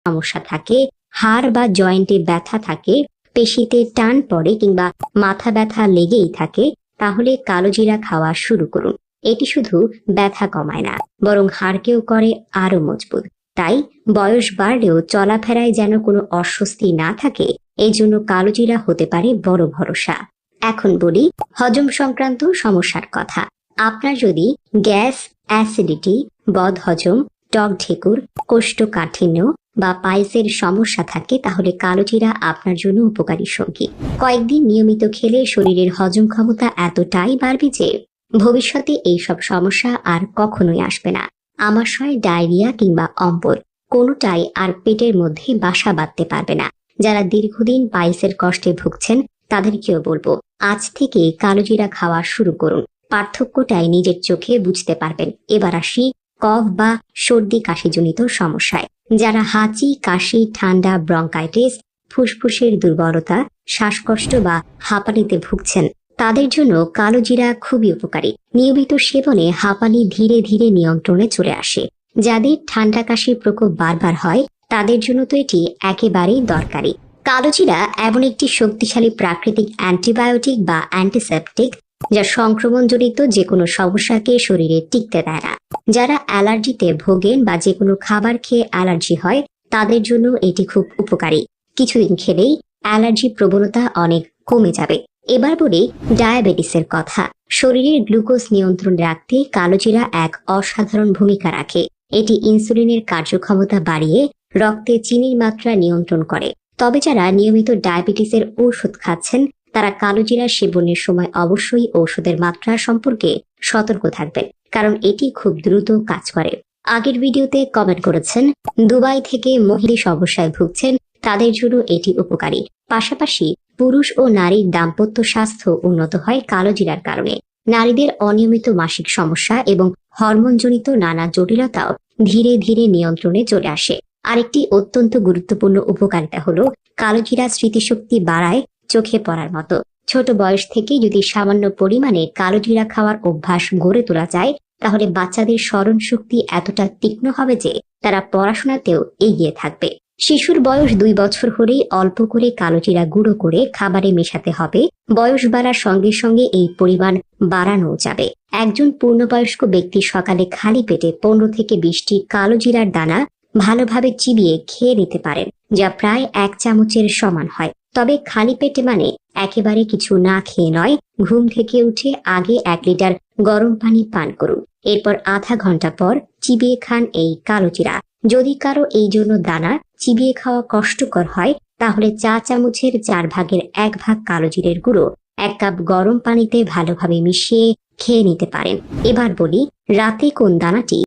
সমস্যা থাকে, হাড় বা জয়েন্টে ব্যথা থাকে, পেশিতে টান পড়ে কিংবা মাথা ব্যথা লেগেই থাকে, তাহলে কালোজিরা খাওয়া শুরু করুন। এটি শুধু ব্যথা কমায় না, বরং হাড়কেও করে আরো মজবুত। তাই বয়স বাড়লেও চলাফেরায় যেন কোনো অস্বস্তি না থাকে, এই জন্য কালোজিরা হতে পারে বড় ভরসা। এখন বলি হজম সংক্রান্ত সমস্যার কথা। আপনার যদি গ্যাস, অ্যাসিডিটি, বদহজম, টক ঢেকুর, কোষ্ঠকাঠিন্য বা পাইলসের সমস্যা থাকে, তাহলে কালোজিরা আপনার জন্য উপকারী সঙ্গী। কয়েকদিন নিয়মিত খেলে শরীরের হজম ক্ষমতা এতটাই বাড়বে যে ভবিষ্যতে এইসব সমস্যা আর কখনোই আসবে না। আমাশয়, ডায়রিয়া কিংবা অম্বল কোনোটাই আর পেটের মধ্যে বাসা বাঁধতে পারবে না। যারা দীর্ঘদিন পাইলসের কষ্টে ভুগছেন তাদেরকেও বলবো, আজ থেকে কালোজিরা খাওয়া শুরু করুন। পার্থক্যটাই নিজের চোখে বুঝতে পারবেন। এবার আসি কফ বা সর্দি কাশিজনিত সমস্যায়। যারা হাঁচি, কাশি, ঠান্ডা, ব্রঙ্কাইটিস, ফুসফুসের দুর্বলতা, শ্বাসকষ্ট বা হাঁপানিতে ভুগছেন, তাদের জন্য কালোজিরা খুবই উপকারী। নিয়মিত সেবনে হাঁপানি ধীরে ধীরে নিয়ন্ত্রণে চলে আসে। যাদের ঠান্ডা কাশির প্রকোপ বারবার হয়, তাদের জন্য তো এটি একেবারেই দরকারি। কালোজিরা এমন একটি শক্তিশালী প্রাকৃতিক অ্যান্টিবায়োটিক বা অ্যান্টিসেপটিক, যা সংক্রমণজনিত যে কোনো সমস্যাকে শরীরে টিকতে দেয় না। যারা অ্যালার্জিতে ভোগেন বা যে কোনো খাবার খেয়ে অ্যালার্জি হয়, তাদের জন্য এটি খুব উপকারী। কিছুদিন খেলেই অ্যালার্জি প্রবণতা অনেক কমে যাবে। এবার বলি ডায়াবেটিসের কথা। শরীরের গ্লুকোজ নিয়ন্ত্রণ রাখতে কালোজিরা এক অসাধারণ ভূমিকা রাখে। এটি ইনসুলিনের কার্যক্ষমতা বাড়িয়ে রক্তে চিনির মাত্রা নিয়ন্ত্রণ করে। তবে যারা নিয়মিত ডায়াবেটিসের ঔষধ খাচ্ছেন, তারা কালোজিরা সেবনের সময় অবশ্যই ঔষধের মাত্রা সম্পর্কে সতর্ক থাকবেন, কারণ এটি খুব দ্রুত কাজ করে। আগের ভিডিওতে কমেন্ট করেছেন দুবাই থেকে মহিলা সমস্যায় ভুগছেন, তাদের জন্য এটি উপকারী। পাশাপাশি পুরুষ ও নারীর দাম্পত্য স্বাস্থ্য উন্নত হয় কালোজিরার কারণে। নারীদের অনিয়মিত মাসিক সমস্যা এবং হরমোনজনিত নানা জটিলতাও ধীরে ধীরে নিয়ন্ত্রণে চলে আসে। আরেকটি অত্যন্ত গুরুত্বপূর্ণ উপকারিতা হলো কালোজিরা স্মৃতিশক্তি বাড়ায় চোখে পড়ার মতো। ছোট বয়স থেকে যদি সামান্য পরিমাণে কালোজিরা খাওয়ার অভ্যাস গড়ে তোলা যায়, তাহলে বাচ্চাদের স্মরণ শক্তি এতটা তীক্ষ্ণ হবে যে তারা পড়াশোনাতেও এগিয়ে থাকবে। শিশুর বয়স 2 বছর হলেই অল্প করে কালোজিরা গুঁড়ো করে খাবারে মেশাতে হবে। বয়স বাড়ার সঙ্গে সঙ্গে এই পরিমাণ বাড়ানো যাবে। একজন পূর্ণবয়স্ক ব্যক্তি সকালে খালি পেটে 15 থেকে 20টি কালোজিরার দানা ভালোভাবে চিবিয়ে খেয়ে নিতে পারেন, যা প্রায় 1 চামচের সমান হয়। তবে খালি পেটে মানে একেবারে কিছু না খেয়ে নয়। ঘুম থেকে উঠে আগে 1 লিটার গরম পানি পান করুন। এরপর আধা ঘন্টা পর চিবিয়ে খান এই কালোজিরা। যদি কারো এই জন্য দানা চিবিয়ে খাওয়া কষ্টকর হয়, তাহলে চা চামচের 4 ভাগের 1 ভাগ কালোজিরের গুঁড়ো 1 কাপ গরম পানিতে ভালোভাবে মিশিয়ে খেয়ে নিতে পারেন। এবার বলি রাতে কোন দানাটি